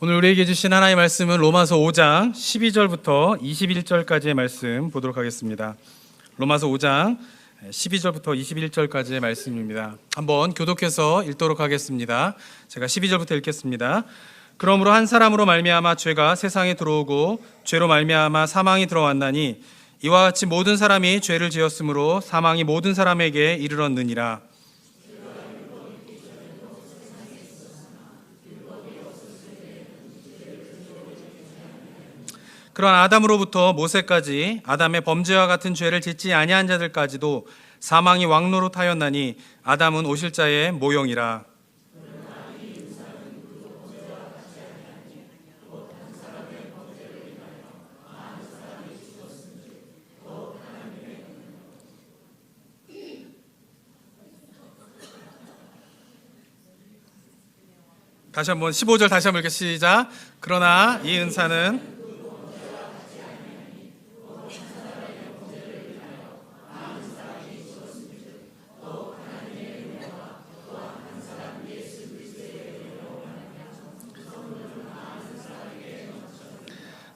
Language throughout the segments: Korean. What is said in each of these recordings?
오늘 우리에게 주신 하나님의 말씀은 로마서 5장 12절부터 21절까지의 말씀 보도록 하겠습니다. 로마서 5장 12절부터 21절까지의 말씀입니다. 한번 교독해서 읽도록 하겠습니다. 제가 12절부터 읽겠습니다. 그러므로 한 사람으로 말미암아 죄가 세상에 들어오고 죄로 말미암아 사망이 들어왔나니 이와 같이 모든 사람이 죄를 지었으므로 사망이 모든 사람에게 이르렀느니라. 그런 아담으로부터 모세까지 아담의 범죄와 같은 죄를 짓지 아니한 자들까지도 사망이 왕노릇하였나니 아담은 오실자의 모형이라. 다시 한번 15절 다시 한번 읽겠습니다. 시작. 그러나 이 은사는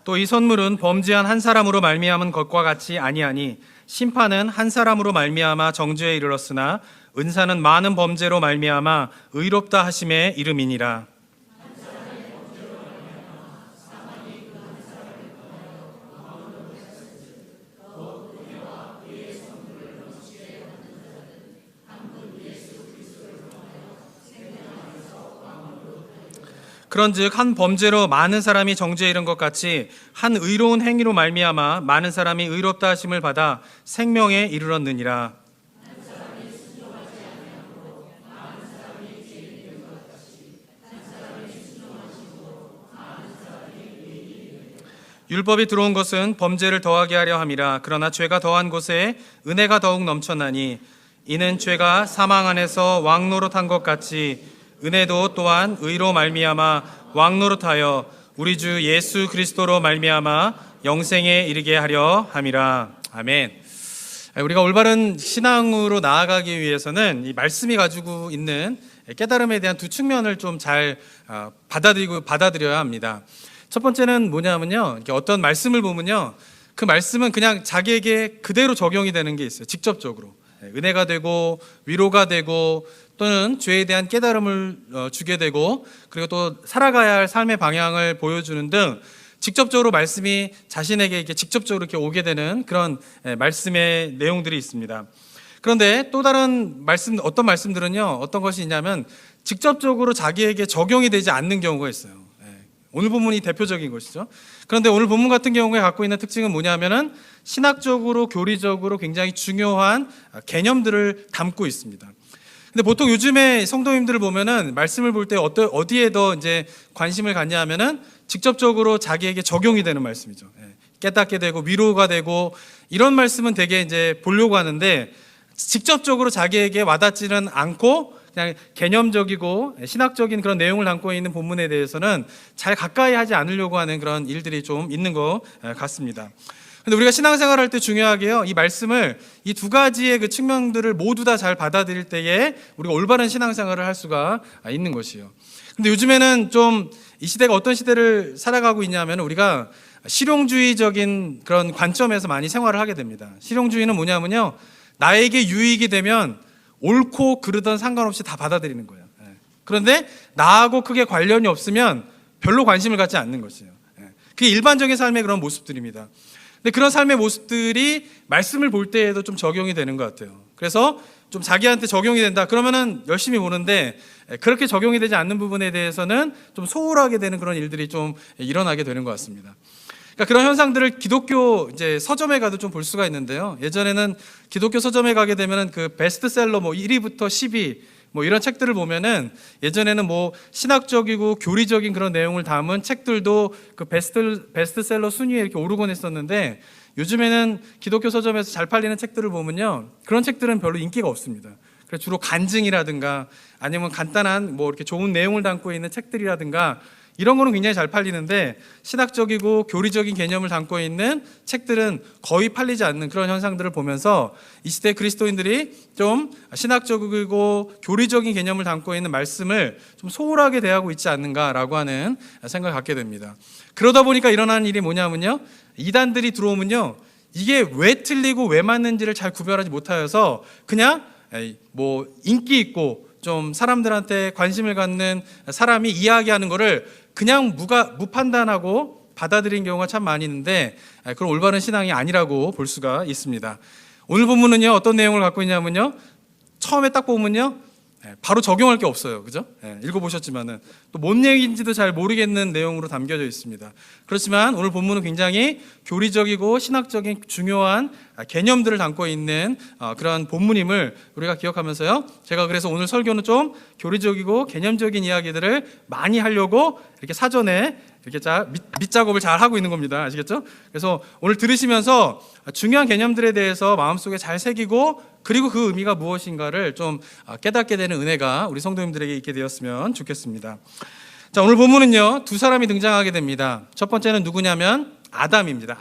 또 이 선물은 범죄한 한 사람으로 말미암은 것과 같이 아니하니 심판은 한 사람으로 말미암아 정죄에 이르렀으나 은사는 많은 범죄로 말미암아 의롭다 하심의 이름이니라. 그런즉 한 범죄로 많은 사람이 정죄에 이른 것 같이 한 의로운 행위로 말미암아 많은 사람이 의롭다 하심을 받아 생명에 이르렀느니라. 율법이 들어온 것은 범죄를 더하게 하려 함이라. 그러나 죄가 더한 곳에 은혜가 더욱 넘쳤나니 이는 죄가 사망 안에서 왕노릇한 것 같이 은혜도 또한 의로 말미암아 왕노릇하여 우리 주 예수 그리스도로 말미암아 영생에 이르게 하려 함이라. 아멘. 우리가 올바른 신앙으로 나아가기 위해서는 이 말씀이 가지고 있는 깨달음에 대한 두 측면을 좀 잘 받아들여야 합니다. 첫 번째는 뭐냐면요, 어떤 말씀을 보면요, 그 말씀은 그냥 자기에게 그대로 적용이 되는 게 있어요. 직접적으로 은혜가 되고 위로가 되고 또는 죄에 대한 깨달음을 주게 되고, 그리고 또 살아가야 할 삶의 방향을 보여주는 등 직접적으로 말씀이 자신에게 이렇게 직접적으로 이렇게 오게 되는 그런 말씀의 내용들이 있습니다. 그런데 또 다른 말씀, 어떤 말씀들은요, 어떤 것이 있냐면 직접적으로 자기에게 적용이 되지 않는 경우가 있어요. 오늘 본문이 대표적인 것이죠. 그런데 오늘 본문 같은 경우에 갖고 있는 특징은 뭐냐면은 신학적으로, 교리적으로 굉장히 중요한 개념들을 담고 있습니다. 근데 보통 요즘에 성도님들을 보면은 말씀을 볼 때 어디에 더 이제 관심을 갖냐 하면은 직접적으로 자기에게 적용이 되는 말씀이죠. 깨닫게 되고 위로가 되고 이런 말씀은 되게 이제 보려고 하는데, 직접적으로 자기에게 와닿지는 않고 그냥 개념적이고 신학적인 그런 내용을 담고 있는 본문에 대해서는 잘 가까이 하지 않으려고 하는 그런 일들이 좀 있는 것 같습니다. 근데 우리가 신앙생활 할 때 중요하게요, 이 말씀을 이 두 가지의 그 측면들을 모두 다 잘 받아들일 때에 우리가 올바른 신앙생활을 할 수가 있는 것이에요. 근데 요즘에는 좀 이 시대가 어떤 시대를 살아가고 있냐면 우리가 실용주의적인 그런 관점에서 많이 생활을 하게 됩니다. 실용주의는 뭐냐면요, 나에게 유익이 되면 옳고 그르든 상관없이 다 받아들이는 거예요. 그런데 나하고 크게 관련이 없으면 별로 관심을 갖지 않는 것이에요. 그게 일반적인 삶의 그런 모습들입니다. 근데 그런 삶의 모습들이 말씀을 볼 때에도 좀 적용이 되는 것 같아요. 그래서 좀 자기한테 적용이 된다 그러면은 열심히 보는데, 그렇게 적용이 되지 않는 부분에 대해서는 좀 소홀하게 되는 그런 일들이 좀 일어나게 되는 것 같습니다. 그러니까 그런 현상들을 기독교 이제 서점에 가도 좀 볼 수가 있는데요. 예전에는 기독교 서점에 가게 되면은 그 베스트셀러 뭐 1위부터 10위 뭐 이런 책들을 보면은, 예전에는 뭐 신학적이고 교리적인 그런 내용을 담은 책들도 그 베스트셀러 순위에 이렇게 오르곤 했었는데, 요즘에는 기독교 서점에서 잘 팔리는 책들을 보면요, 그런 책들은 별로 인기가 없습니다. 그래서 주로 간증이라든가 아니면 간단한 뭐 이렇게 좋은 내용을 담고 있는 책들이라든가 이런 거는 굉장히 잘 팔리는데 신학적이고 교리적인 개념을 담고 있는 책들은 거의 팔리지 않는 그런 현상들을 보면서 이 시대 그리스도인들이 좀 신학적이고 교리적인 개념을 담고 있는 말씀을 좀 소홀하게 대하고 있지 않는가라고 하는 생각을 갖게 됩니다. 그러다 보니까 일어나는 일이 뭐냐면요, 이단들이 들어오면요, 이게 왜 틀리고 왜 맞는지를 잘 구별하지 못하여서 그냥 뭐 인기 있고 좀 사람들한테 관심을 갖는 사람이 이야기하는 거를 그냥 무판단하고 받아들인 경우가 참 많이 있는데, 그런 올바른 신앙이 아니라고 볼 수가 있습니다. 오늘 본문은요, 어떤 내용을 갖고 있냐면요, 처음에 딱 보면요, 바로 적용할 게 없어요. 그죠? 읽어보셨지만은 또 뭔 얘기인지도 잘 모르겠는 내용으로 담겨져 있습니다. 그렇지만 오늘 본문은 굉장히 교리적이고 신학적인 중요한 개념들을 담고 있는 그런 본문임을 우리가 기억하면서요, 제가 그래서 오늘 설교는 좀 교리적이고 개념적인 이야기들을 많이 하려고 이렇게 사전에 이렇게 밑작업을 잘 하고 있는 겁니다. 아시겠죠? 그래서 오늘 들으시면서 중요한 개념들에 대해서 마음속에 잘 새기고, 그리고 그 의미가 무엇인가를 좀 깨닫게 되는 은혜가 우리 성도님들에게 있게 되었으면 좋겠습니다. 자, 오늘 본문은요, 두 사람이 등장하게 됩니다. 첫 번째는 누구냐면 아담입니다.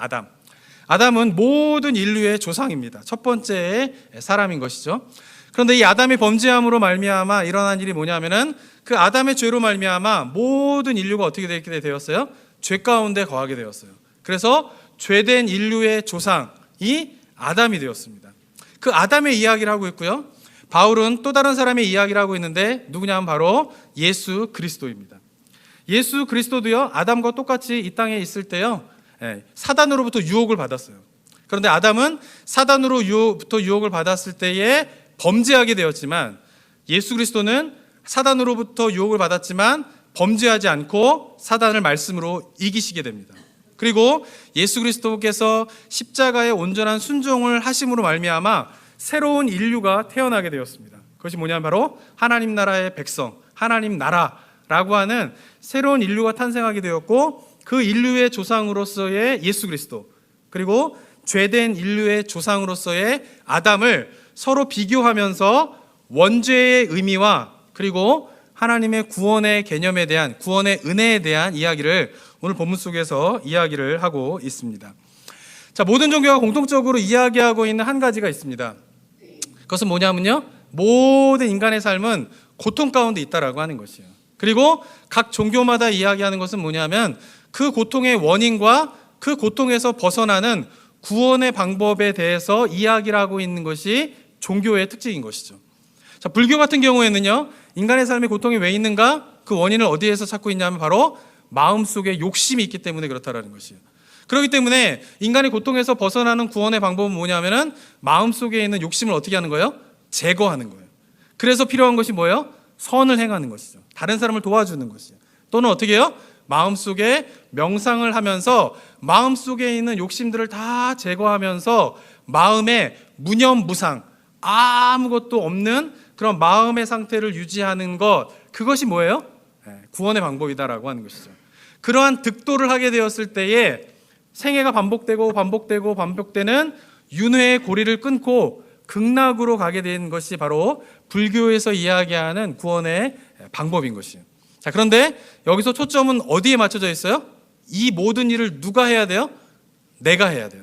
아담은 모든 인류의 조상입니다. 첫 번째 사람인 것이죠. 그런데 이 아담이 범죄함으로 말미암아 일어난 일이 뭐냐면은 그 아담의 죄로 말미암아 모든 인류가 어떻게 되게 되었어요? 죄 가운데 거하게 되었어요. 그래서 죄된 인류의 조상이 아담이 되었습니다. 그 아담의 이야기를 하고 있고요, 바울은 또 다른 사람의 이야기를 하고 있는데 누구냐면 바로 예수 그리스도입니다. 예수 그리스도도요, 아담과 똑같이 이 땅에 있을 때요, 사단으로부터 유혹을 받았어요. 그런데 아담은 사단으로부터 유혹을 받았을 때에 범죄하게 되었지만, 예수 그리스도는 사단으로부터 유혹을 받았지만 범죄하지 않고 사단을 말씀으로 이기시게 됩니다. 그리고 예수 그리스도께서 십자가의 온전한 순종을 하심으로 말미암아 새로운 인류가 태어나게 되었습니다. 그것이 뭐냐면 바로 하나님 나라의 백성, 하나님 나라라고 하는 새로운 인류가 탄생하게 되었고, 그 인류의 조상으로서의 예수 그리스도, 그리고 죄된 인류의 조상으로서의 아담을 서로 비교하면서 원죄의 의미와 그리고 하나님의 구원의 개념에 대한, 구원의 은혜에 대한 이야기를 오늘 본문 속에서 이야기를 하고 있습니다. 자, 모든 종교가 공통적으로 이야기하고 있는 한 가지가 있습니다. 그것은 뭐냐면요, 모든 인간의 삶은 고통 가운데 있다라고 하는 것이에요. 그리고 각 종교마다 이야기하는 것은 뭐냐면 그 고통의 원인과 그 고통에서 벗어나는 구원의 방법에 대해서 이야기를 하고 있는 것이 종교의 특징인 것이죠. 자, 불교 같은 경우에는요, 인간의 삶에 고통이 왜 있는가? 그 원인을 어디에서 찾고 있냐면 바로 마음속에 욕심이 있기 때문에 그렇다라는 것이에요. 그렇기 때문에 인간이 고통에서 벗어나는 구원의 방법은 뭐냐면은 마음속에 있는 욕심을 어떻게 하는 거예요? 제거하는 거예요. 그래서 필요한 것이 뭐예요? 선을 행하는 것이죠. 다른 사람을 도와주는 것이죠. 또는 어떻게 해요? 마음속에 명상을 하면서 마음속에 있는 욕심들을 다 제거하면서 마음에 무념무상, 아무것도 없는 그런 마음의 상태를 유지하는 것, 그것이 뭐예요? 구원의 방법이다라고 하는 것이죠. 그러한 득도를 하게 되었을 때에 생애가 반복되는 윤회의 고리를 끊고 극락으로 가게 된 것이 바로 불교에서 이야기하는 구원의 방법인 것이에요. 자, 그런데 여기서 초점은 어디에 맞춰져 있어요? 이 모든 일을 누가 해야 돼요? 내가 해야 돼요.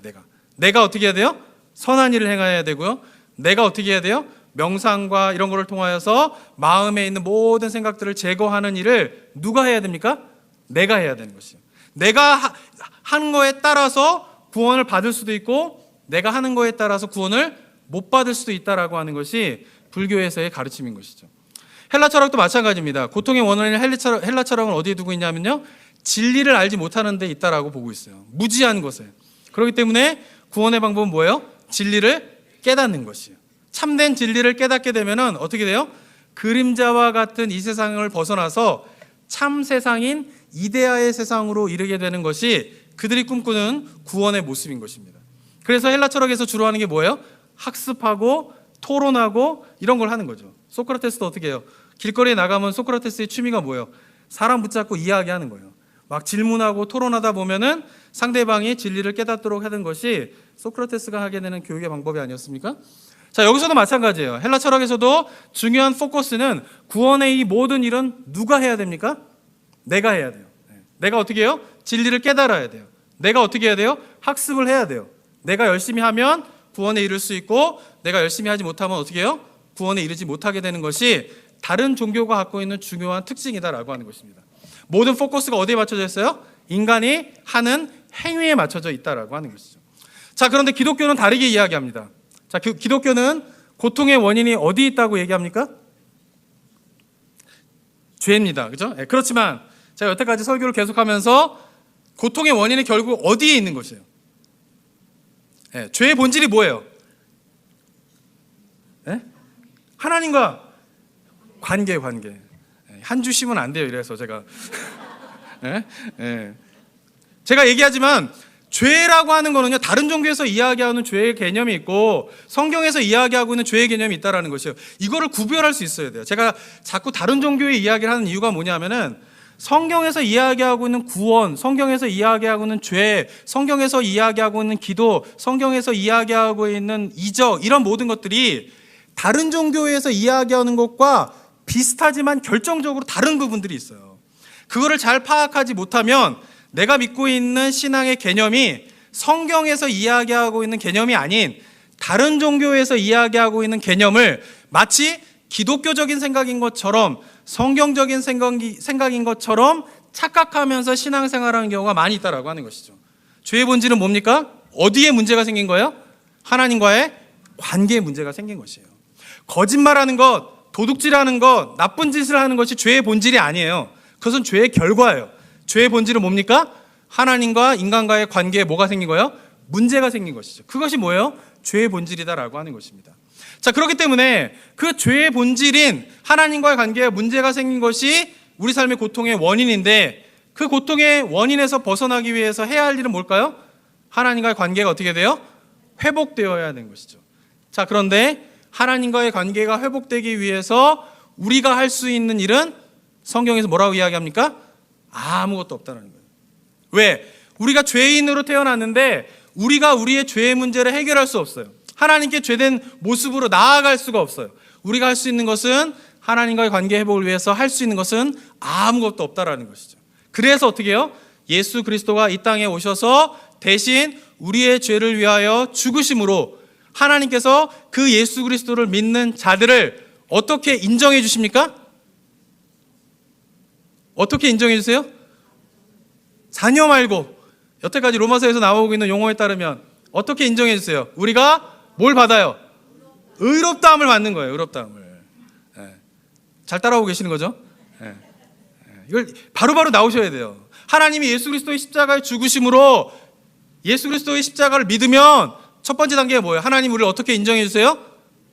내가 어떻게 해야 돼요? 선한 일을 행해야 되고요. 내가 어떻게 해야 돼요? 명상과 이런 거를 통하여서 마음에 있는 모든 생각들을 제거하는 일을 누가 해야 됩니까? 내가 해야 되는 것이에요. 내가 하는 거에 따라서 구원을 받을 수도 있고, 내가 하는 거에 따라서 구원을 못 받을 수도 있다라고 하는 것이 불교에서의 가르침인 것이죠. 헬라 철학도 마찬가지입니다. 고통의 원인을 헬라 철학은 어디에 두고 있냐면요, 진리를 알지 못하는 데 있다라고 보고 있어요. 무지한 것에. 그렇기 때문에 구원의 방법은 뭐예요? 진리를 깨닫는 것이에요. 참된 진리를 깨닫게 되면은 어떻게 돼요? 그림자와 같은 이 세상을 벗어나서 참 세상인 이데아의 세상으로 이르게 되는 것이 그들이 꿈꾸는 구원의 모습인 것입니다. 그래서 헬라 철학에서 주로 하는 게 뭐예요? 학습하고 토론하고 이런 걸 하는 거죠. 소크라테스도 어떻게 해요? 길거리에 나가면 소크라테스의 취미가 뭐예요? 사람 붙잡고 이야기하는 거예요. 막 질문하고 토론하다 보면은 상대방이 진리를 깨닫도록 하는 것이 소크라테스가 하게 되는 교육의 방법이 아니었습니까? 자, 여기서도 마찬가지예요. 헬라 철학에서도 중요한 포커스는 구원의 이 모든 일은 누가 해야 됩니까? 내가 해야 돼요. 내가 어떻게 해요? 진리를 깨달아야 돼요. 내가 어떻게 해야 돼요? 학습을 해야 돼요. 내가 열심히 하면 구원에 이를 수 있고, 내가 열심히 하지 못하면 어떻게 해요? 구원에 이르지 못하게 되는 것이 다른 종교가 갖고 있는 중요한 특징이다라고 하는 것입니다. 모든 포커스가 어디에 맞춰져 있어요? 인간이 하는 행위에 맞춰져 있다라고 하는 것이죠. 자, 그런데 기독교는 다르게 이야기합니다. 자, 기독교는 고통의 원인이 어디에 있다고 얘기합니까? 죄입니다. 그죠? 네, 그렇지만 제가 여태까지 설교를 계속하면서 고통의 원인이 결국 어디에 있는 것이에요? 네, 죄의 본질이 뭐예요? 네? 하나님과 관계. 한 주 쉬면 안 돼요. 이래서 제가 네? 네. 제가 얘기하지만 죄라고 하는 거는요, 다른 종교에서 이야기하는 죄의 개념이 있고 성경에서 이야기하고 있는 죄의 개념이 있다라는 것이에요. 이거를 구별할 수 있어야 돼요. 제가 자꾸 다른 종교의 이야기를 하는 이유가 뭐냐면은 성경에서 이야기하고 있는 구원, 성경에서 이야기하고 있는 죄, 성경에서 이야기하고 있는 기도, 성경에서 이야기하고 있는 이적, 이런 모든 것들이 다른 종교에서 이야기하는 것과 비슷하지만 결정적으로 다른 부분들이 있어요. 그거를 잘 파악하지 못하면 내가 믿고 있는 신앙의 개념이 성경에서 이야기하고 있는 개념이 아닌 다른 종교에서 이야기하고 있는 개념을 마치 기독교적인 생각인 것처럼, 성경적인 생각인 것처럼 착각하면서 신앙생활하는 경우가 많이 있다라고 하는 것이죠. 죄의 본질은 뭡니까? 어디에 문제가 생긴 거예요? 하나님과의 관계에 문제가 생긴 것이에요. 거짓말하는 것, 도둑질하는 것, 나쁜 짓을 하는 것이 죄의 본질이 아니에요. 그것은 죄의 결과예요. 죄의 본질은 뭡니까? 하나님과 인간과의 관계에 뭐가 생긴 거예요? 문제가 생긴 것이죠. 그것이 뭐예요? 죄의 본질이다라고 하는 것입니다. 자, 그렇기 때문에 그 죄의 본질인 하나님과의 관계에 문제가 생긴 것이 우리 삶의 고통의 원인인데, 그 고통의 원인에서 벗어나기 위해서 해야 할 일은 뭘까요? 하나님과의 관계가 어떻게 돼요? 회복되어야 하는 것이죠. 자, 그런데 하나님과의 관계가 회복되기 위해서 우리가 할 수 있는 일은 성경에서 뭐라고 이야기합니까? 아무것도 없다는 거예요. 왜? 우리가 죄인으로 태어났는데 우리가 우리의 죄의 문제를 해결할 수 없어요. 하나님께 죄된 모습으로 나아갈 수가 없어요. 우리가 할 수 있는 것은, 하나님과의 관계 회복을 위해서 할 수 있는 것은 아무것도 없다라는 것이죠. 그래서 어떻게 해요? 예수 그리스도가 이 땅에 오셔서 대신 우리의 죄를 위하여 죽으심으로 하나님께서 그 예수 그리스도를 믿는 자들을 어떻게 인정해 주십니까? 어떻게 인정해 주세요? 자녀 말고, 여태까지 로마서에서 나오고 있는 용어에 따르면 어떻게 인정해 주세요? 우리가 뭘 받아요? 의롭다함을 받는 거예요. 의롭다함을. 네. 잘 따라오고 계시는 거죠? 네. 이걸 바로바로 나오셔야 돼요. 하나님이 예수 그리스도의 십자가의 죽으심으로 예수 그리스도의 십자가를 믿으면 첫 번째 단계가 뭐예요? 하나님 우리를 어떻게 인정해 주세요?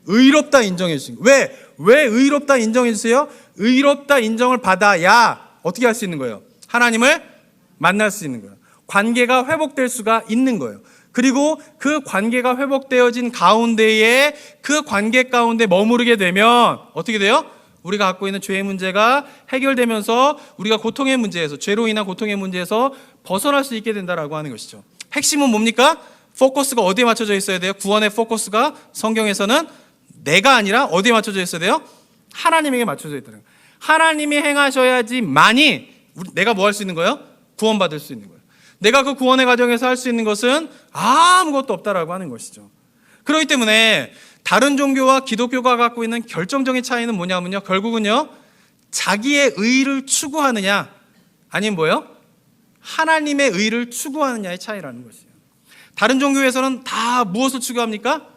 의롭다 인정해 주신 거예요. 왜 의롭다 인정해 주세요? 의롭다 인정을 받아야 어떻게 할 수 있는 거예요? 하나님을 만날 수 있는 거예요. 관계가 회복될 수가 있는 거예요. 그리고 그 관계가 회복되어진 가운데에, 그 관계 가운데 머무르게 되면 어떻게 돼요? 우리가 갖고 있는 죄의 문제가 해결되면서 우리가 고통의 문제에서, 죄로 인한 고통의 문제에서 벗어날 수 있게 된다라고 하는 것이죠. 핵심은 뭡니까? 포커스가 어디에 맞춰져 있어야 돼요? 구원의 포커스가 성경에서는 내가 아니라 어디에 맞춰져 있어야 돼요? 하나님에게 맞춰져 있다는 거예요. 하나님이 행하셔야지만이 내가 뭐 할 수 있는 거예요? 구원받을 수 있는 거예요. 내가 그 구원의 과정에서 할 수 있는 것은 아무것도 없다라고 하는 것이죠. 그렇기 때문에 다른 종교와 기독교가 갖고 있는 결정적인 차이는 뭐냐면요, 결국은요, 자기의 의를 추구하느냐 아니면 뭐예요? 하나님의 의를 추구하느냐의 차이라는 것이에요. 다른 종교에서는 다 무엇을 추구합니까?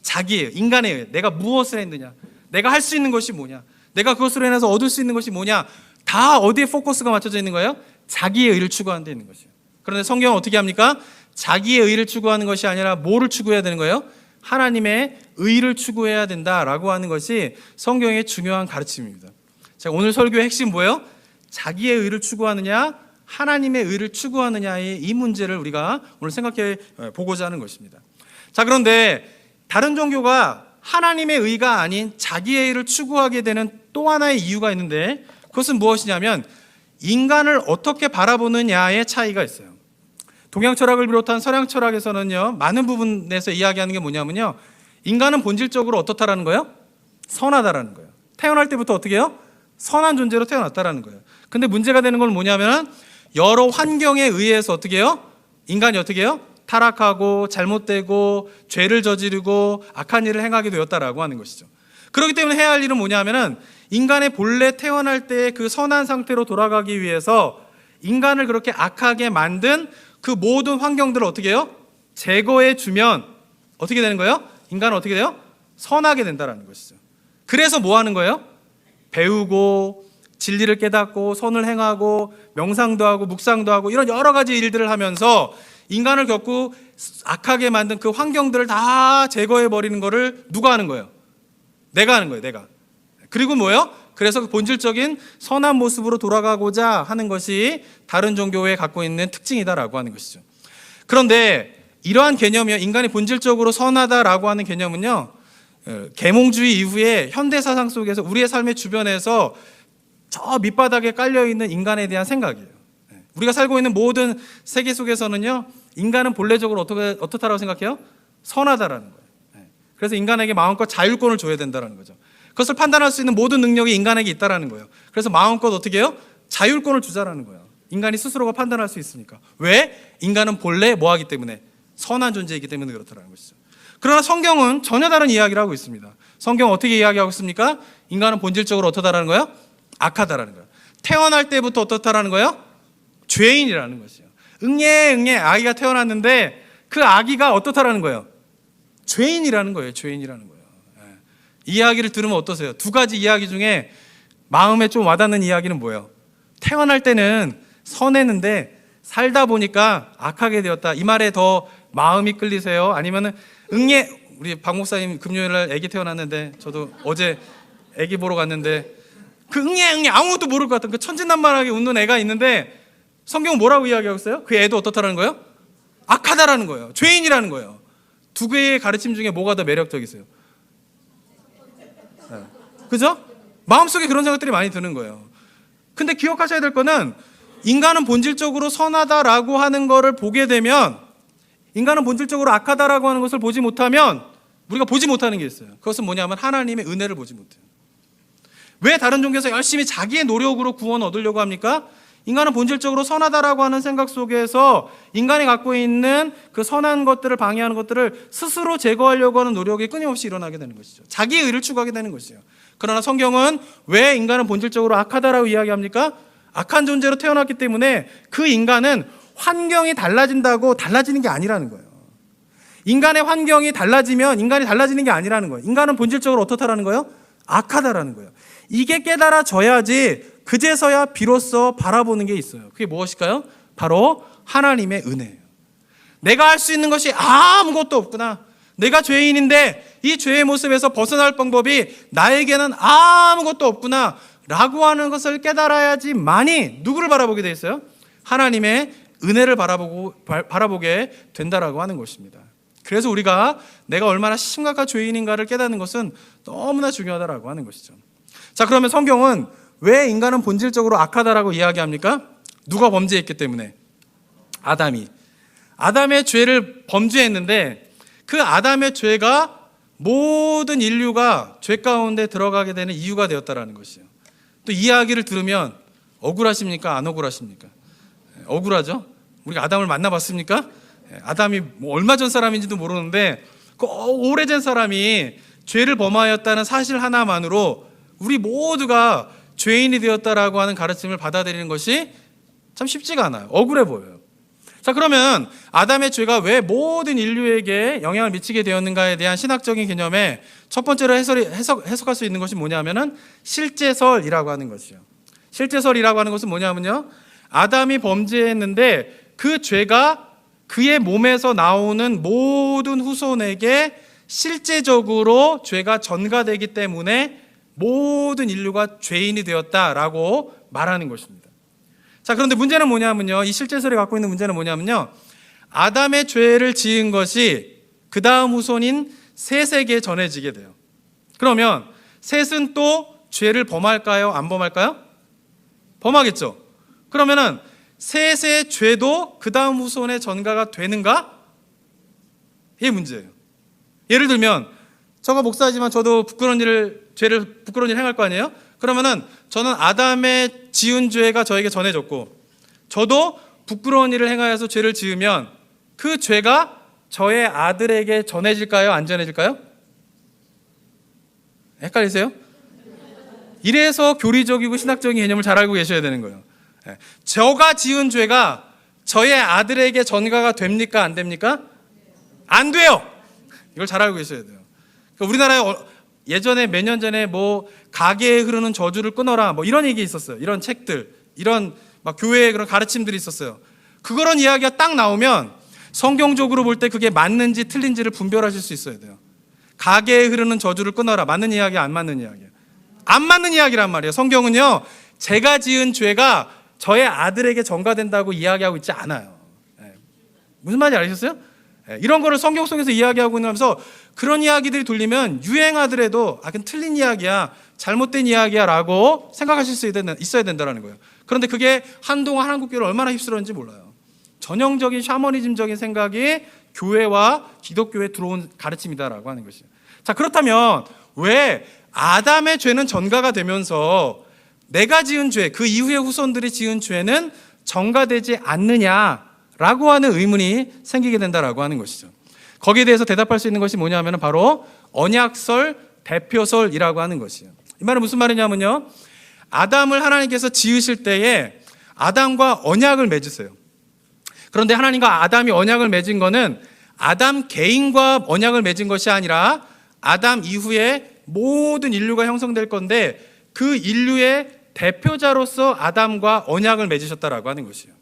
자기의, 인간의 의. 내가 무엇을 했느냐, 내가 할 수 있는 것이 뭐냐, 내가 그것으로 인해서 얻을 수 있는 것이 뭐냐, 다 어디에 포커스가 맞춰져 있는 거예요? 자기의 의를 추구하는 데 있는 것이에요. 그런데 성경은 어떻게 합니까? 자기의 의를 추구하는 것이 아니라 뭐를 추구해야 되는 거예요? 하나님의 의를 추구해야 된다라고 하는 것이 성경의 중요한 가르침입니다. 자, 오늘 설교의 핵심 뭐예요? 자기의 의를 추구하느냐, 하나님의 의를 추구하느냐의 이 문제를 우리가 오늘 생각해 보고자 하는 것입니다. 자, 그런데 다른 종교가 하나님의 의가 아닌 자기의 의를 추구하게 되는 또 하나의 이유가 있는데, 그것은 무엇이냐면 인간을 어떻게 바라보느냐의 차이가 있어요. 동양 철학을 비롯한 서양 철학에서는요, 많은 부분에서 이야기하는 게 뭐냐면요, 인간은 본질적으로 어떻다라는 거예요? 선하다라는 거예요. 태어날 때부터 어떻게 해요? 선한 존재로 태어났다라는 거예요. 근데 문제가 되는 건 뭐냐면 여러 환경에 의해서 어떻게 해요? 인간이 어떻게 해요? 타락하고 잘못되고 죄를 저지르고 악한 일을 행하게 되었다라고 하는 것이죠. 그렇기 때문에 해야 할 일은 뭐냐면은 인간의 본래 태어날 때의 그 선한 상태로 돌아가기 위해서 인간을 그렇게 악하게 만든 그 모든 환경들을 어떻게 해요? 제거해 주면 어떻게 되는 거예요? 인간은 어떻게 돼요? 선하게 된다라는 것이죠. 그래서 뭐 하는 거예요? 배우고 진리를 깨닫고 선을 행하고 명상도 하고 묵상도 하고 이런 여러 가지 일들을 하면서 인간을 겪고 악하게 만든 그 환경들을 다 제거해 버리는 거를 누가 하는 거예요? 내가 하는 거예요. 내가. 그리고 뭐예요? 그래서 그 본질적인 선한 모습으로 돌아가고자 하는 것이 다른 종교에 갖고 있는 특징이다라고 하는 것이죠. 그런데 이러한 개념이요, 인간이 본질적으로 선하다라고 하는 개념은요, 계몽주의 이후에 현대 사상 속에서 우리의 삶의 주변에서 저 밑바닥에 깔려 있는 인간에 대한 생각이에요. 우리가 살고 있는 모든 세계 속에서는요, 인간은 본래적으로 어떻다라고 생각해요? 선하다라는 거예요. 그래서 인간에게 마음껏 자율권을 줘야 된다는 거죠. 그것을 판단할 수 있는 모든 능력이 인간에게 있다라는 거예요. 그래서 마음껏 어떻게 해요? 자율권을 주자라는 거예요. 인간이 스스로가 판단할 수 있으니까. 왜? 인간은 본래 뭐 하기 때문에? 선한 존재이기 때문에 그렇다는 것이죠. 그러나 성경은 전혀 다른 이야기를 하고 있습니다. 성경은 어떻게 이야기하고 있습니까? 인간은 본질적으로 어떻다라는 거예요? 악하다라는 거예요. 태어날 때부터 어떻다라는 거예요? 죄인이라는 것이에요. 응애 아기가 태어났는데 그 아기가 어떻다라는 거예요? 죄인이라는 거예요. 죄인이라는 거예요. 이 이야기를 들으면 어떠세요? 두 가지 이야기 중에 마음에 좀 와닿는 이야기는 뭐예요? 태어날 때는 선했는데 살다 보니까 악하게 되었다. 이 말에 더 마음이 끌리세요? 아니면은 우리 박 목사님 금요일날 아기 태어났는데 저도 어제 아기 보러 갔는데 그 아무것도 모를 것 같은 그 천진난만하게 웃는 애가 있는데 성경은 뭐라고 이야기하고 있어요? 그 애도 어떻다라는 거예요? 악하다라는 거예요. 죄인이라는 거예요. 두 개의 가르침 중에 뭐가 더 매력적이세요? 그죠? 마음속에 그런 생각들이 많이 드는 거예요. 근데 기억하셔야 될 거는 인간은 본질적으로 선하다라고 하는 거를 보게 되면, 인간은 본질적으로 악하다라고 하는 것을 보지 못하면 우리가 보지 못하는 게 있어요. 그것은 뭐냐면 하나님의 은혜를 보지 못해요. 왜 다른 종교에서 열심히 자기의 노력으로 구원 얻으려고 합니까? 인간은 본질적으로 선하다라고 하는 생각 속에서 인간이 갖고 있는 그 선한 것들을 방해하는 것들을 스스로 제거하려고 하는 노력이 끊임없이 일어나게 되는 것이죠. 자기의 의를 추구하게 되는 것이에요. 그러나 성경은 왜 인간은 본질적으로 악하다라고 이야기합니까? 악한 존재로 태어났기 때문에 그 인간은 환경이 달라진다고 달라지는 게 아니라는 거예요. 인간의 환경이 달라지면 인간이 달라지는 게 아니라는 거예요. 인간은 본질적으로 어떻다라는 거예요? 악하다라는 거예요. 이게 깨달아져야지 그제서야 비로소 바라보는 게 있어요. 그게 무엇일까요? 바로 하나님의 은혜예요. 내가 할 수 있는 것이 아무것도 없구나. 내가 죄인인데 이 죄의 모습에서 벗어날 방법이 나에게는 아무것도 없구나 라고 하는 것을 깨달아야지만이 누구를 바라보게 돼 있어요? 하나님의 은혜를 바라보게 된다라고 하는 것입니다. 그래서 우리가 내가 얼마나 심각한 죄인인가를 깨닫는 것은 너무나 중요하다라고 하는 것이죠. 자, 그러면 성경은 왜 인간은 본질적으로 악하다라고 이야기합니까? 누가 범죄했기 때문에? 아담의 죄를 범죄했는데 그 아담의 죄가 모든 인류가 죄 가운데 들어가게 되는 이유가 되었다라는 것이에요. 또 이 이야기를 들으면 억울하십니까? 안 억울하십니까? 억울하죠? 우리가 아담을 만나봤습니까? 아담이 얼마 전 사람인지도 모르는데 그 오래전 사람이 죄를 범하였다는 사실 하나만으로 우리 모두가 죄인이 되었다라고 하는 가르침을 받아들이는 것이 참 쉽지가 않아요. 억울해 보여요. 자, 그러면 아담의 죄가 왜 모든 인류에게 영향을 미치게 되었는가에 대한 신학적인 개념의 첫 번째로 해석할 수 있는 것이 뭐냐면은 실제설이라고 하는 것이요. 실제설이라고 하는 것은 뭐냐면요, 아담이 범죄했는데 그 죄가 그의 몸에서 나오는 모든 후손에게 실제적으로 죄가 전가되기 때문에 모든 인류가 죄인이 되었다라고 말하는 것입니다. 자, 그런데 문제는 뭐냐면요, 이 실제설이 갖고 있는 문제는 뭐냐면요, 아담의 죄를 지은 것이 그 다음 후손인 셋에게 전해지게 돼요. 그러면 셋은 또 죄를 범할까요? 안 범할까요? 범하겠죠. 그러면은 셋의 죄도 그 다음 후손에 전가가 되는가? 이게 문제예요. 예를 들면 저가 목사지만 저도 죄를 부끄러운 일을 행할 거 아니에요? 그러면은 저는 아담의 지은 죄가 저에게 전해졌고 저도 부끄러운 일을 행하여서 죄를 지으면 그 죄가 저의 아들에게 전해질까요? 안 전해질까요? 헷갈리세요? 이래서 교리적이고 신학적인 개념을 잘 알고 계셔야 되는 거예요. 저가 지은 죄가 저의 아들에게 전가가 됩니까? 안 됩니까? 안 돼요. 이걸 잘 알고 계셔야 돼요. 그러니까 우리나라에 예전에 몇 년 전에 뭐 가게에 흐르는 저주를 끊어라 뭐 이런 얘기 있었어요. 이런 책들, 이런 막 교회의 그런 가르침들이 있었어요. 그런 이야기가 딱 나오면 성경적으로 볼 때 그게 맞는지 틀린지를 분별하실 수 있어야 돼요. 가게에 흐르는 저주를 끊어라. 맞는 이야기야, 안 맞는 이야기야? 안 맞는 이야기란 말이에요. 성경은요, 제가 지은 죄가 저의 아들에게 전가된다고 이야기하고 있지 않아요. 무슨 말인지 알으셨어요? 이런 거를 성경 속에서 이야기하고 있면서 그런 이야기들이 돌리면 유행하더라도 그건 틀린 이야기야, 잘못된 이야기야 라고 생각하실 수 있어야 된다는 거예요. 그런데 그게 한동안 한국교회를 얼마나 휩쓸었는지 몰라요. 전형적인 샤머니즘적인 생각이 교회와 기독교에 들어온 가르침이다라고 하는 것이에요. 자, 그렇다면 왜 아담의 죄는 전가가 되면서 내가 지은 죄, 그 이후의 후손들이 지은 죄는 전가되지 않느냐라고 하는 의문이 생기게 된다라고 하는 것이죠. 거기에 대해서 대답할 수 있는 것이 뭐냐면 바로 언약설, 대표설이라고 하는 것이에요. 이 말은 무슨 말이냐면요, 아담을 하나님께서 지으실 때에 아담과 언약을 맺으세요. 그런데 하나님과 아담이 언약을 맺은 거는 아담 개인과 언약을 맺은 것이 아니라 아담 이후에 모든 인류가 형성될 건데 그 인류의 대표자로서 아담과 언약을 맺으셨다라고 하는 것이에요.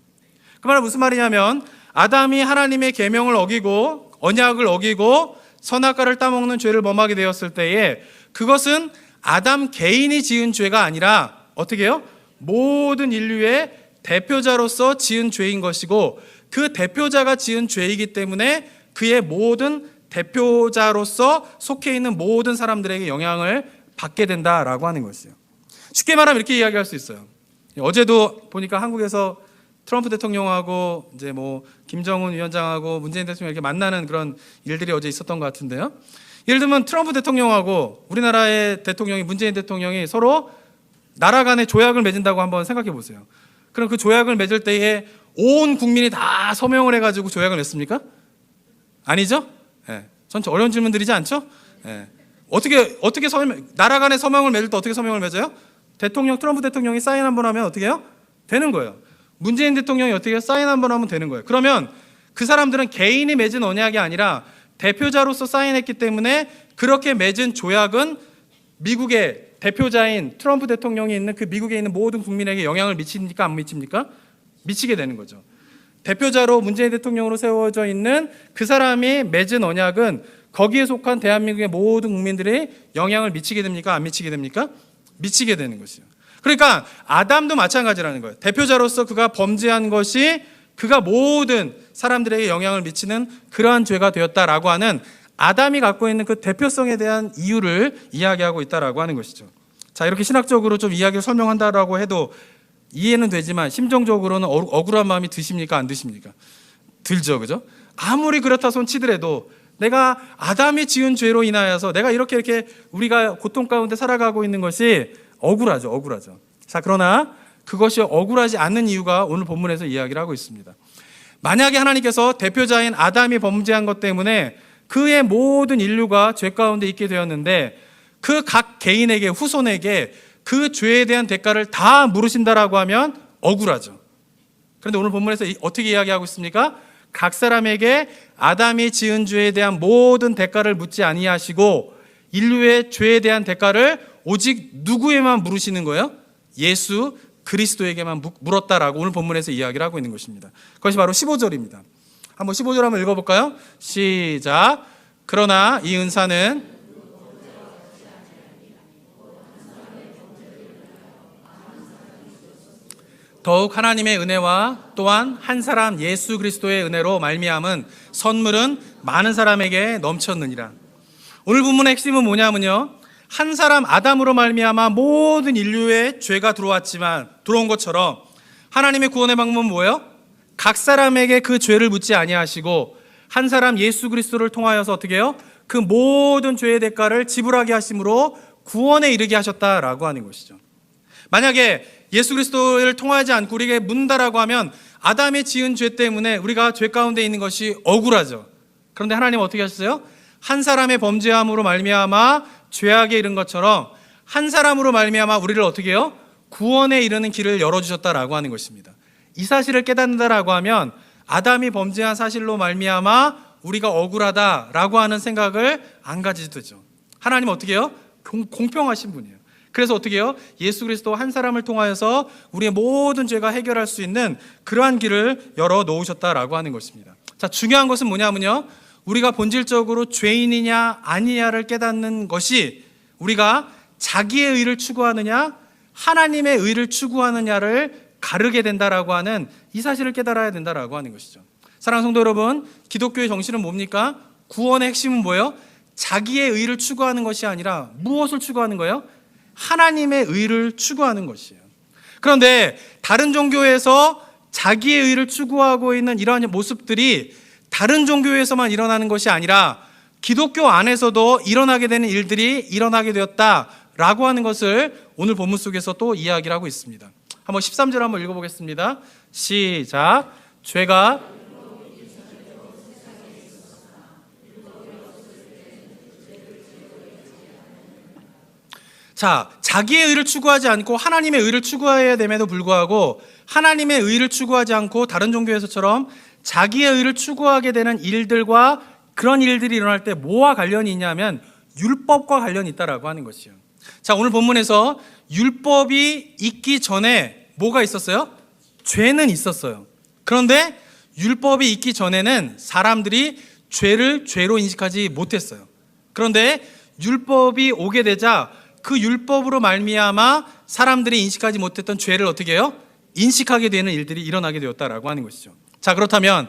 그 말은 무슨 말이냐면 아담이 하나님의 계명을 어기고 언약을 어기고 선악과를 따먹는 죄를 범하게 되었을 때에 그것은 아담 개인이 지은 죄가 아니라 어떻게 해요? 모든 인류의 대표자로서 지은 죄인 것이고 그 대표자가 지은 죄이기 때문에 그의 모든 대표자로서 속해 있는 모든 사람들에게 영향을 받게 된다라고 하는 것이에요. 쉽게 말하면 이렇게 이야기할 수 있어요. 어제도 보니까 한국에서 트럼프 대통령하고 이제 뭐 김정은 위원장하고 문재인 대통령 이렇게 만나는 그런 일들이 어제 있었던 것 같은데요. 예를 들면 트럼프 대통령하고 우리나라의 대통령이 문재인 대통령이 서로 나라 간의 조약을 맺은다고 한번 생각해 보세요. 그럼 그 조약을 맺을 때에 온 국민이 다 서명을 해가지고 조약을 맺습니까? 아니죠? 전체 어려운 질문들이지 않죠? 어떻게 나라 간의 서명을 맺을 때 어떻게 서명을 맺어요? 트럼프 대통령이 사인 한번 하면 어떻게 해요? 되는 거예요. 문재인 대통령이 어떻게 해요? 사인 한번 하면 되는 거예요. 그러면 그 사람들은 개인이 맺은 언약이 아니라 대표자로서 사인했기 때문에 그렇게 맺은 조약은 미국의 대표자인 트럼프 대통령이 있는 그 미국에 있는 모든 국민에게 영향을 미칩니까? 안 미칩니까? 미치게 되는 거죠. 대표자로 문재인 대통령으로 세워져 있는 그 사람이 맺은 언약은 거기에 속한 대한민국의 모든 국민들이 영향을 미치게 됩니까? 안 미치게 됩니까? 미치게 되는 것이요. 그러니까 아담도 마찬가지라는 거예요. 대표자로서 그가 범죄한 것이 그가 모든 사람들에게 영향을 미치는 그러한 죄가 되었다라고 하는 아담이 갖고 있는 그 대표성에 대한 이유를 이야기하고 있다라고 하는 것이죠. 자, 이렇게 신학적으로 좀 이야기를 설명한다라고 해도 이해는 되지만 심정적으로는 억울한 마음이 드십니까? 안 드십니까? 들죠, 그죠? 아무리 그렇다 손 치더라도 내가 아담이 지은 죄로 인하여서 내가 이렇게 우리가 고통 가운데 살아가고 있는 것이 억울하죠. 자, 그러나 그것이 억울하지 않는 이유가 오늘 본문에서 이야기를 하고 있습니다. 만약에 하나님께서 대표자인 아담이 범죄한 것 때문에 그의 모든 인류가 죄 가운데 있게 되었는데 그 각 개인에게 후손에게 그 죄에 대한 대가를 다 물으신다라고 하면 억울하죠. 그런데 오늘 본문에서 어떻게 이야기하고 있습니까? 각 사람에게 아담이 지은 죄에 대한 모든 대가를 묻지 아니하시고 인류의 죄에 대한 대가를 오직 누구에만 물으시는 거예요? 예수 그리스도에게만 물었다라고 오늘 본문에서 이야기를 하고 있는 것입니다. 그것이 바로 15절입니다. 한번 15절 한번 읽어볼까요? 시작. 그러나 이 은사는 더욱 하나님의 은혜와 또한 한 사람 예수 그리스도의 은혜로 말미암은 선물은 많은 사람에게 넘쳤느니라. 오늘 본문의 핵심은 뭐냐면요, 한 사람 아담으로 말미암아 모든 인류의 죄가 들어온 것처럼 하나님의 구원의 방법은 뭐예요? 각 사람에게 그 죄를 묻지 아니하시고 한 사람 예수 그리스도를 통하여서 어떻게 해요? 그 모든 죄의 대가를 지불하게 하심으로 구원에 이르게 하셨다라고 하는 것이죠. 만약에 예수 그리스도를 통하지 않고 우리에게 묻는다라고 하면 아담이 지은 죄 때문에 우리가 죄 가운데 있는 것이 억울하죠. 그런데 하나님은 어떻게 하셨어요? 한 사람의 범죄함으로 말미암아 죄악에 이른 것처럼 한 사람으로 말미암아 우리를 어떻게 해요? 구원에 이르는 길을 열어주셨다라고 하는 것입니다. 이 사실을 깨닫는다라고 하면 아담이 범죄한 사실로 말미암아 우리가 억울하다라고 하는 생각을 안 가지게 되죠. 하나님은 어떻게 해요? 공평하신 분이에요. 그래서 어떻게 해요? 예수 그리스도 한 사람을 통하여서 우리의 모든 죄가 해결할 수 있는 그러한 길을 열어 놓으셨다라고 하는 것입니다. 자, 중요한 것은 뭐냐면요, 우리가 본질적으로 죄인이냐 아니냐를 깨닫는 것이 우리가 자기의 의를 추구하느냐 하나님의 의를 추구하느냐를 가르게 된다라고 하는 이 사실을 깨달아야 된다라고 하는 것이죠. 사랑하는 성도 여러분, 기독교의 정신은 뭡니까? 구원의 핵심은 뭐예요? 자기의 의를 추구하는 것이 아니라 무엇을 추구하는 거예요? 하나님의 의를 추구하는 것이에요. 그런데 다른 종교에서 자기의 의를 추구하고 있는 이러한 모습들이 다른 종교에서만 일어나는 것이 아니라 기독교 안에서도 일어나게 되는 일들이 일어나게 되었다라고 하는 것을 오늘 본문 속에서 또 이야기를 하고 있습니다. 한번 13절 한번 읽어보겠습니다. 시작. 죄가 자, 자기의 의를 추구하지 않고 하나님의 의를 추구해야 됨에도 불구하고 하나님의 의를 추구하지 않고 다른 종교에서처럼 자기의 의를 추구하게 되는 일들과 그런 일들이 일어날 때 뭐와 관련이 있냐면 율법과 관련이 있다라고 하는 것이요. 자, 오늘 본문에서 율법이 있기 전에 뭐가 있었어요? 죄는 있었어요. 그런데 율법이 있기 전에는 사람들이 죄를 죄로 인식하지 못했어요. 그런데 율법이 오게 되자 그 율법으로 말미암아 사람들이 인식하지 못했던 죄를 어떻게 해요? 인식하게 되는 일들이 일어나게 되었다라고 하는 것이죠. 자, 그렇다면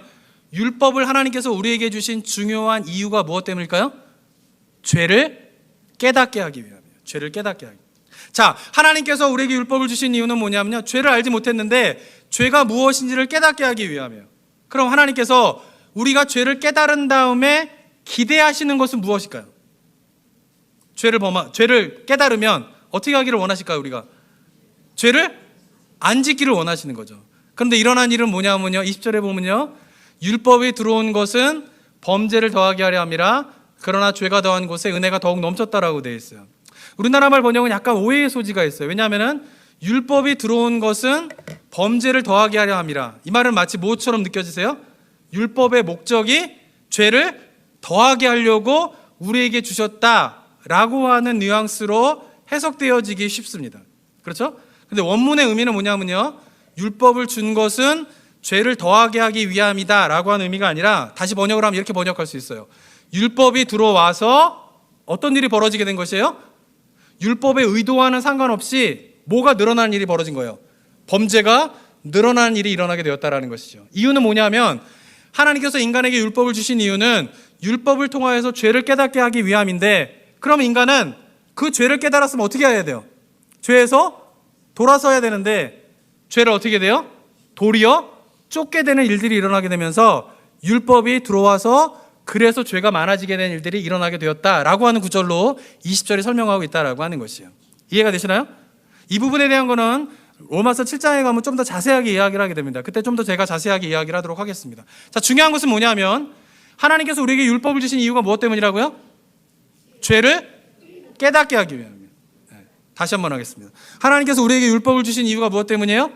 율법을 하나님께서 우리에게 주신 중요한 이유가 무엇 때문일까요? 죄를 깨닫게 하기 위함이에요. 죄를 깨닫게 하기. 자, 하나님께서 우리에게 율법을 주신 이유는 뭐냐면요, 죄를 알지 못했는데 죄가 무엇인지를 깨닫게 하기 위함이에요. 그럼 하나님께서 우리가 죄를 깨달은 다음에 기대하시는 것은 무엇일까요? 죄를 깨달으면 어떻게 하기를 원하실까요? 우리가 죄를 안 짓기를 원하시는 거죠. 그런데 일어난 일은 뭐냐면요, 20절에 보면요, 율법이 들어온 것은 범죄를 더하게 하려 함이라 그러나 죄가 더한 곳에 은혜가 더욱 넘쳤다라고 되어 있어요. 우리나라 말 번역은 약간 오해의 소지가 있어요. 왜냐하면 율법이 들어온 것은 범죄를 더하게 하려 함이라, 이 말은 마치 뭐처럼 느껴지세요? 율법의 목적이 죄를 더하게 하려고 우리에게 주셨다라고 하는 뉘앙스로 해석되어지기 쉽습니다. 그렇죠? 근데 원문의 의미는 뭐냐면요, 율법을 준 것은 죄를 더하게 하기 위함이다 라고 하는 의미가 아니라, 다시 번역을 하면 이렇게 번역할 수 있어요. 율법이 들어와서 어떤 일이 벌어지게 된 것이에요? 율법의 의도와는 상관없이 뭐가 늘어나는 일이 벌어진 거예요? 범죄가 늘어나는 일이 일어나게 되었다라는 것이죠. 이유는 뭐냐면 하나님께서 인간에게 율법을 주신 이유는 율법을 통하여서 죄를 깨닫게 하기 위함인데, 그럼 인간은 그 죄를 깨달았으면 어떻게 해야 돼요? 죄에서 돌아서야 되는데 죄를 어떻게 돼요? 도리어 쫓게 되는 일들이 일어나게 되면서 율법이 들어와서 그래서 죄가 많아지게 된 일들이 일어나게 되었다라고 하는 구절로 20절에 설명하고 있다라고 하는 것이에요. 이해가 되시나요? 이 부분에 대한 거는 로마서 7장에 가면 좀 더 자세하게 이야기를 하게 됩니다. 그때 좀 더 제가 자세하게 이야기를 하도록 하겠습니다. 자, 중요한 것은 뭐냐면 하나님께서 우리에게 율법을 주신 이유가 무엇 때문이라고요? 죄를 깨닫게 하기 위함입니다. 다시 한번 하겠습니다. 하나님께서 우리에게 율법을 주신 이유가 무엇 때문이에요?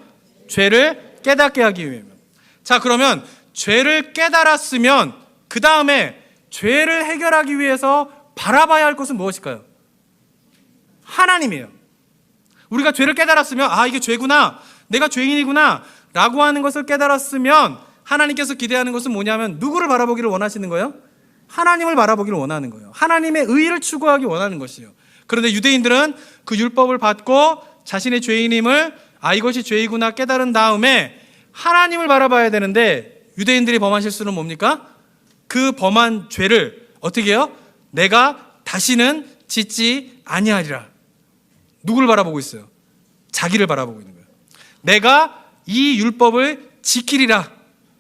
죄를 깨닫게 하기 위함입니다. 자, 그러면 죄를 깨달았으면 그 다음에 죄를 해결하기 위해서 바라봐야 할 것은 무엇일까요? 하나님이에요. 우리가 죄를 깨달았으면, 아, 이게 죄구나, 내가 죄인이구나 라고 하는 것을 깨달았으면 하나님께서 기대하는 것은 뭐냐면 누구를 바라보기를 원하시는 거예요? 하나님을 바라보기를 원하는 거예요. 하나님의 의를 추구하기 원하는 것이에요. 그런데 유대인들은 그 율법을 받고 자신의 죄인임을, 아, 이것이 죄이구나 깨달은 다음에 하나님을 바라봐야 되는데 유대인들이 범한 실수는 뭡니까? 그 범한 죄를 어떻게 해요? 내가 다시는 짓지 아니하리라. 누구를 바라보고 있어요? 자기를 바라보고 있는 거예요. 내가 이 율법을 지키리라.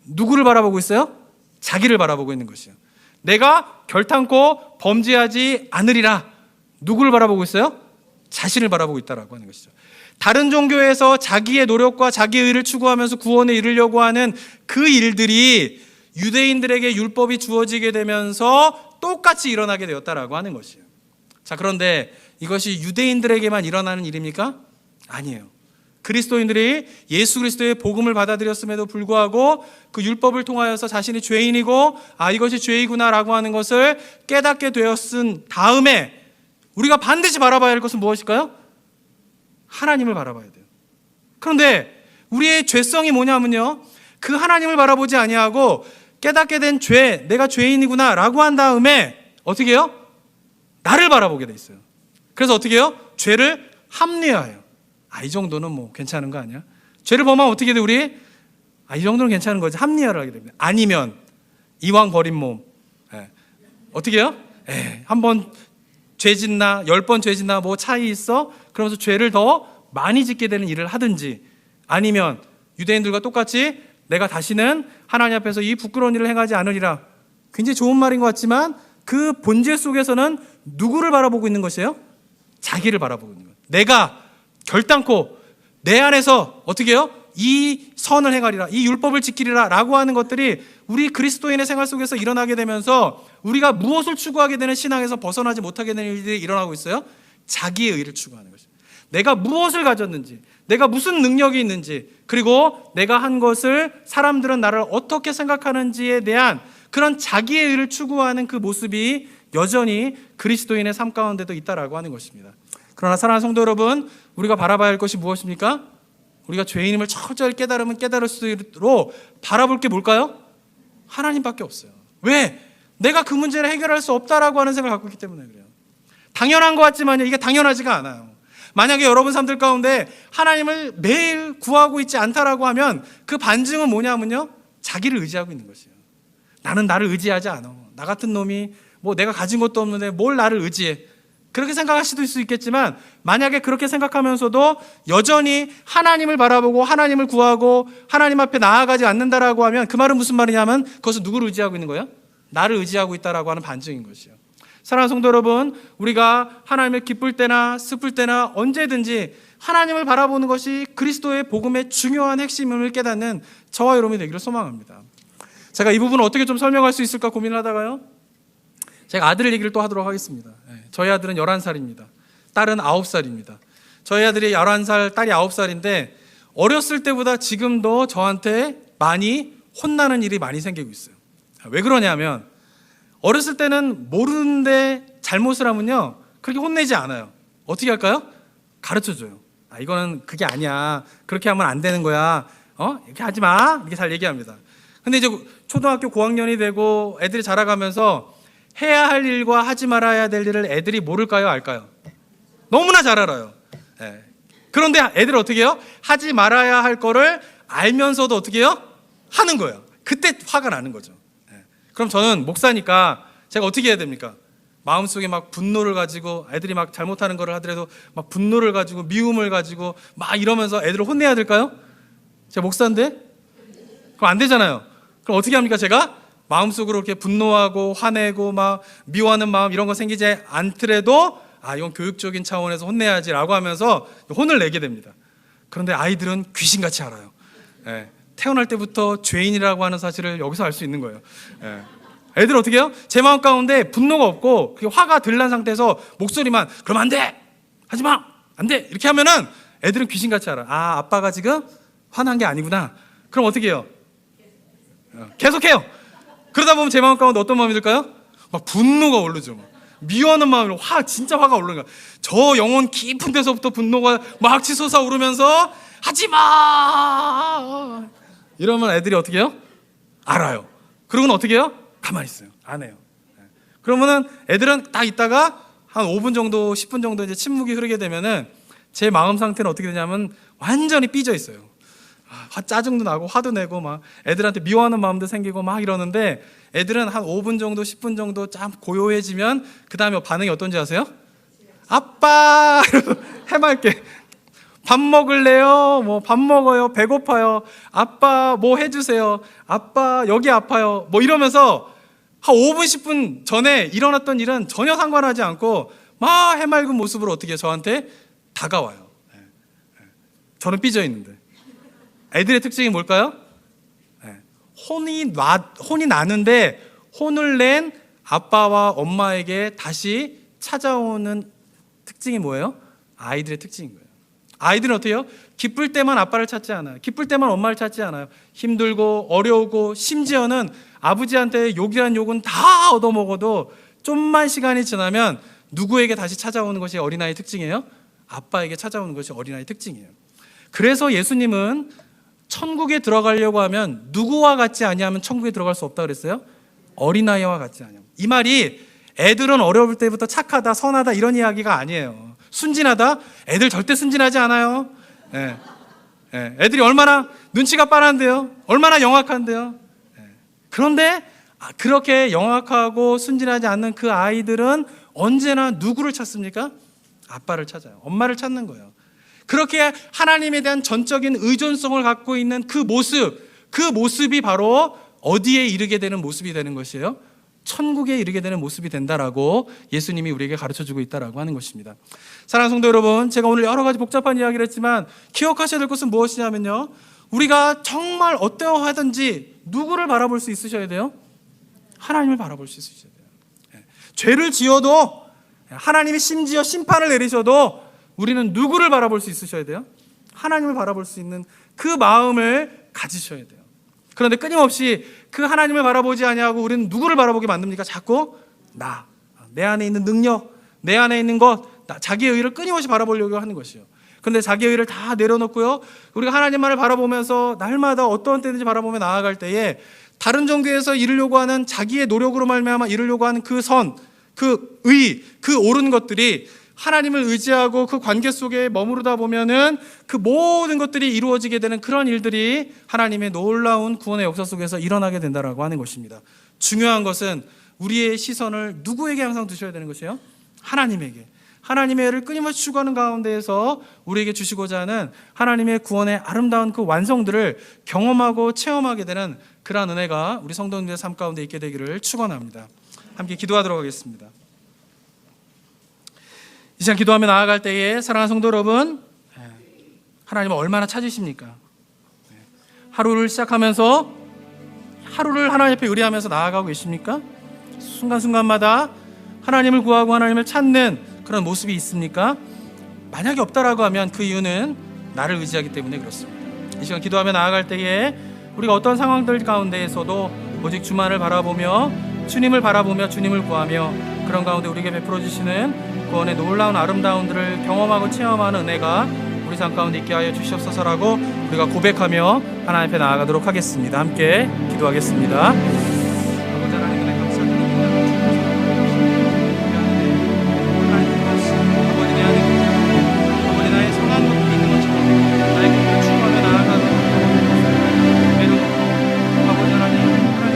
누구를 바라보고 있어요? 자기를 바라보고 있는 것이에요. 내가 결탄코 범죄하지 않으리라. 누구를 바라보고 있어요? 자신을 바라보고 있다라고 하는 것이죠. 다른 종교에서 자기의 노력과 자기의 의를 추구하면서 구원에 이르려고 하는 그 일들이 유대인들에게 율법이 주어지게 되면서 똑같이 일어나게 되었다라고 하는 것이에요. 자, 그런데 이것이 유대인들에게만 일어나는 일입니까? 아니에요. 그리스도인들이 예수 그리스도의 복음을 받아들였음에도 불구하고 그 율법을 통하여서 자신이 죄인이고 이것이 죄이구나라고 하는 것을 깨닫게 되었은 다음에 우리가 반드시 바라봐야 할 것은 무엇일까요? 하나님을 바라봐야 돼요. 그런데 우리의 죄성이 뭐냐면요, 그 하나님을 바라보지 아니하고 깨닫게 된 죄, 내가 죄인이구나 라고 한 다음에 어떻게 해요? 나를 바라보게 돼 있어요. 그래서 어떻게 해요? 죄를 합리화해요. 이 정도는 뭐 괜찮은 거 아니야? 죄를 범하면 어떻게 돼 우리? 이 정도는 괜찮은 거지. 합리화를 하게 됩니다. 아니면 이왕 버린 몸, 어떻게 해요? 한번 죄 짓나 10번 죄 짓나 뭐 차이 있어? 그러면서 죄를 더 많이 짓게 되는 일을 하든지, 아니면 유대인들과 똑같이 내가 다시는 하나님 앞에서 이 부끄러운 일을 행하지 않으리라. 굉장히 좋은 말인 것 같지만 그 본질 속에서는 누구를 바라보고 있는 것이에요? 자기를 바라보고 있는 거예요. 내가 결단코 내 안에서 어떻게 해요? 이 선을 행하리라, 이 율법을 지키리라 라고 하는 것들이 우리 그리스도인의 생활 속에서 일어나게 되면서 우리가 무엇을 추구하게 되는 신앙에서 벗어나지 못하게 되는 일들이 일어나고 있어요? 자기의 의를 추구하는 것이죠. 내가 무엇을 가졌는지, 내가 무슨 능력이 있는지, 그리고 내가 한 것을 사람들은 나를 어떻게 생각하는지에 대한 그런 자기의 의를 추구하는 그 모습이 여전히 그리스도인의 삶 가운데도 있다라고 하는 것입니다. 그러나 사랑하는 성도 여러분, 우리가 바라봐야 할 것이 무엇입니까? 우리가 죄인임을 철저히 깨달으면 깨달을수록 바라볼 게 뭘까요? 하나님밖에 없어요. 왜? 내가 그 문제를 해결할 수 없다라고 하는 생각을 갖고 있기 때문에 그래요. 당연한 것 같지만요, 이게 당연하지가 않아요. 만약에 여러분 삶들 가운데 하나님을 매일 구하고 있지 않다라고 하면 그 반증은 뭐냐면요, 자기를 의지하고 있는 것이에요. 나는 나를 의지하지 않아. 나 같은 놈이 뭐 내가 가진 것도 없는데 뭘 나를 의지해. 그렇게 생각할 수도 있겠지만, 만약에 그렇게 생각하면서도 여전히 하나님을 바라보고 하나님을 구하고 하나님 앞에 나아가지 않는다라고 하면 그 말은 무슨 말이냐면 그것은 누구를 의지하고 있는 거예요? 나를 의지하고 있다라고 하는 반증인 것이에요. 사랑하는 성도 여러분, 우리가 하나님을 기쁠 때나 슬플 때나 언제든지 하나님을 바라보는 것이 그리스도의 복음의 중요한 핵심임을 깨닫는 저와 여러분이 되기를 소망합니다. 제가 이 부분을 어떻게 좀 설명할 수 있을까 고민을 하다가요, 제가 아들 얘기를 또 하도록 하겠습니다. 저희 아들은 11살입니다. 딸은 9살입니다. 저희 아들이 11살, 딸이 9살인데 어렸을 때보다 지금도 저한테 많이 혼나는 일이 많이 생기고 있어요. 왜 그러냐면, 어렸을 때는 모르는데 잘못을 하면요, 그렇게 혼내지 않아요. 어떻게 할까요? 가르쳐줘요. 이거는 그게 아니야, 그렇게 하면 안 되는 거야, 이렇게 하지 마, 이렇게 잘 얘기합니다. 근데 이제 초등학교 고학년이 되고 애들이 자라가면서 해야 할 일과 하지 말아야 될 일을 애들이 모를까요, 알까요? 너무나 잘 알아요. 그런데 애들은 어떻게 해요? 하지 말아야 할 거를 알면서도 어떻게 해요? 하는 거예요. 그때 화가 나는 거죠. 그럼 저는 목사니까 제가 어떻게 해야 됩니까? 마음속에 막 분노를 가지고, 애들이 막 잘못하는 거를 하더라도 막 분노를 가지고 미움을 가지고 막 이러면서 애들을 혼내야 될까요? 제가 목사인데? 그럼 안 되잖아요. 그럼 어떻게 합니까? 제가 마음속으로 이렇게 분노하고 화내고 막 미워하는 마음 이런 거 생기지 않더라도 이건 교육적인 차원에서 혼내야지라고 하면서 혼을 내게 됩니다. 그런데 아이들은 귀신같이 알아요. 태어날 때부터 죄인이라고 하는 사실을 여기서 알 수 있는 거예요. 애들 어떻게 해요? 제 마음 가운데 분노가 없고 화가 덜 난 상태에서 목소리만 그럼 안 돼! 하지 마! 안 돼! 이렇게 하면은 애들은 귀신같이 알아. 아빠가 지금 화난 게 아니구나. 그럼 어떻게 해요? 계속해요. 그러다 보면 제 마음 가운데 어떤 마음이 들까요? 막 분노가 오르죠. 미워하는 마음으로 진짜 화가 오르는 거야. 저 영혼 깊은 데서부터 분노가 막 치솟아 오르면서 하지 마! 이러면 애들이 어떻게 해요? 알아요. 그러고는 어떻게 해요? 가만히 있어요. 안 해요. 그러면은 애들은 딱 있다가 한 5분 정도, 10분 정도 이제 침묵이 흐르게 되면은 제 마음 상태는 어떻게 되냐면 완전히 삐져 있어요. 짜증도 나고 화도 내고 막 애들한테 미워하는 마음도 생기고 막 이러는데, 애들은 한 5분 정도, 10분 정도 참 고요해지면 그 다음에 반응이 어떤지 아세요? 아빠! 해맑게 밥 먹을래요? 뭐 밥 먹어요? 배고파요? 아빠 뭐 해주세요? 아빠 여기 아파요? 뭐 이러면서 한 5분 10분 전에 일어났던 일은 전혀 상관하지 않고 막 해맑은 모습으로 어떻게 저한테 다가와요. 저는 삐져 있는데. 애들의 특징이 뭘까요? 혼이 나는데 혼을 낸 아빠와 엄마에게 다시 찾아오는 특징이 뭐예요? 아이들의 특징인 거예요. 아이들은 어때요? 기쁠 때만 아빠를 찾지 않아요. 기쁠 때만 엄마를 찾지 않아요. 힘들고 어려우고 심지어는 아버지한테 욕이란 욕은 다 얻어먹어도 좀만 시간이 지나면 누구에게 다시 찾아오는 것이 어린아이의 특징이에요? 아빠에게 찾아오는 것이 어린아이의 특징이에요. 그래서 예수님은 천국에 들어가려고 하면 누구와 같지 아니하면 천국에 들어갈 수 없다 그랬어요? 어린아이와 같지 아니하면. 이 말이 애들은 어려울 때부터 착하다, 선하다 이런 이야기가 아니에요. 순진하다? 애들 절대 순진하지 않아요. 애들이 얼마나 눈치가 빠른데요? 얼마나 영악한데요? 그런데 그렇게 영악하고 순진하지 않는 그 아이들은 언제나 누구를 찾습니까? 아빠를 찾아요. 엄마를 찾는 거예요. 그렇게 하나님에 대한 전적인 의존성을 갖고 있는 그 모습이 바로 어디에 이르게 되는 모습이 되는 것이에요? 천국에 이르게 되는 모습이 된다라고 예수님이 우리에게 가르쳐주고 있다라고 하는 것입니다. 사랑하는 성도 여러분, 제가 오늘 여러 가지 복잡한 이야기를 했지만 기억하셔야 될 것은 무엇이냐면요, 우리가 정말 어떠하든지 누구를 바라볼 수 있으셔야 돼요? 하나님을 바라볼 수 있으셔야 돼요. 죄를 지어도 하나님이 심지어 심판을 내리셔도 우리는 누구를 바라볼 수 있으셔야 돼요? 하나님을 바라볼 수 있는 그 마음을 가지셔야 돼요. 그런데 끊임없이 그 하나님을 바라보지 아니하고 우리는 누구를 바라보게 만듭니까? 자꾸 내 안에 있는 능력, 내 안에 있는 것, 자기의 의를 끊임없이 바라보려고 하는 것이요. 그런데 자기의 의를 다 내려놓고요, 우리가 하나님만을 바라보면서 날마다 어떤 때든지 바라보며 나아갈 때에 다른 종교에서 이루려고 하는 자기의 노력으로 말미암아 이루려고 하는 그 선, 그 의, 그 옳은 것들이 하나님을 의지하고 그 관계 속에 머무르다 보면은 그 모든 것들이 이루어지게 되는 그런 일들이 하나님의 놀라운 구원의 역사 속에서 일어나게 된다라고 하는 것입니다. 중요한 것은 우리의 시선을 누구에게 항상 두셔야 되는 것이에요? 하나님에게. 하나님의 애를 끊임없이 추구하는 가운데에서 우리에게 주시고자 하는 하나님의 구원의 아름다운 그 완성들을 경험하고 체험하게 되는 그러한 은혜가 우리 성도님들의 삶 가운데 있게 되기를 축원합니다. 함께 기도하도록 하겠습니다. 이 시간 기도하며 나아갈 때에 사랑하는 성도 여러분, 하나님을 얼마나 찾으십니까? 하루를 시작하면서 하루를 하나님 앞에 의뢰하면서 나아가고 계십니까? 순간순간마다 하나님을 구하고 하나님을 찾는 그런 모습이 있습니까? 만약에 없다라고 하면 그 이유는 나를 의지하기 때문에 그렇습니다. 이 시간 기도하며 나아갈 때에 우리가 어떤 상황들 가운데에서도 오직 주만을 바라보며 주님을 바라보며 주님을 구하며 그런 가운데 우리에게 베풀어 주시는 구원의 놀라운 아름다움들을 경험하고 체험하는 은혜가 우리 삶 가운데 있게 하여 주시옵소서라고 우리가 고백하며 하나님 앞에 나아가도록 하겠습니다. 함께 기도하겠습니다. 아버지 하나님 은혜 감사드립니다. 아버지 내 안에 아버지 나의 선한 것들이 있는 것처럼 나의 것들을 추구하며 나아가는 내려놓고 아버지 하나님을 바라보며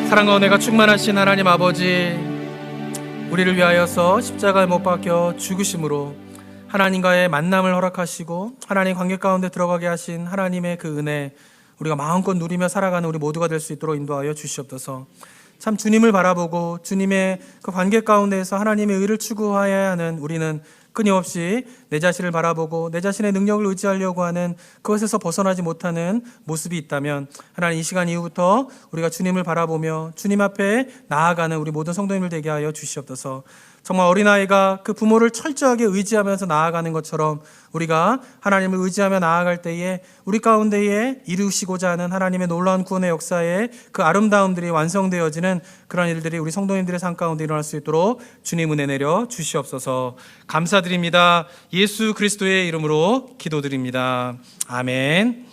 사랑과 은혜가 충만하신 하나님 아버지, 우리를 위하여서 십자가에 못 박혀 죽으심으로 하나님과의 만남을 허락하시고 하나님 관계 가운데 들어가게 하신 하나님의 그 은혜, 우리가 마음껏 누리며 살아가는 우리 모두가 될 수 있도록 인도하여 주시옵소서. 참 주님을 바라보고 주님의 그 관계 가운데에서 하나님의 의를 추구해야 하는 우리는 끊임없이 내 자신을 바라보고 내 자신의 능력을 의지하려고 하는 그것에서 벗어나지 못하는 모습이 있다면 하나님 이 시간 이후부터 우리가 주님을 바라보며 주님 앞에 나아가는 우리 모든 성도님들 되게 하여 주시옵소서. 정말 어린아이가 그 부모를 철저하게 의지하면서 나아가는 것처럼 우리가 하나님을 의지하며 나아갈 때에 우리 가운데에 이루시고자 하는 하나님의 놀라운 구원의 역사에 그 아름다움들이 완성되어지는 그런 일들이 우리 성도님들의 삶 가운데 일어날 수 있도록 주님 은혜 내려 주시옵소서. 감사드립니다. 감사드립니다. 예수 그리스도의 이름으로 기도드립니다. 아멘.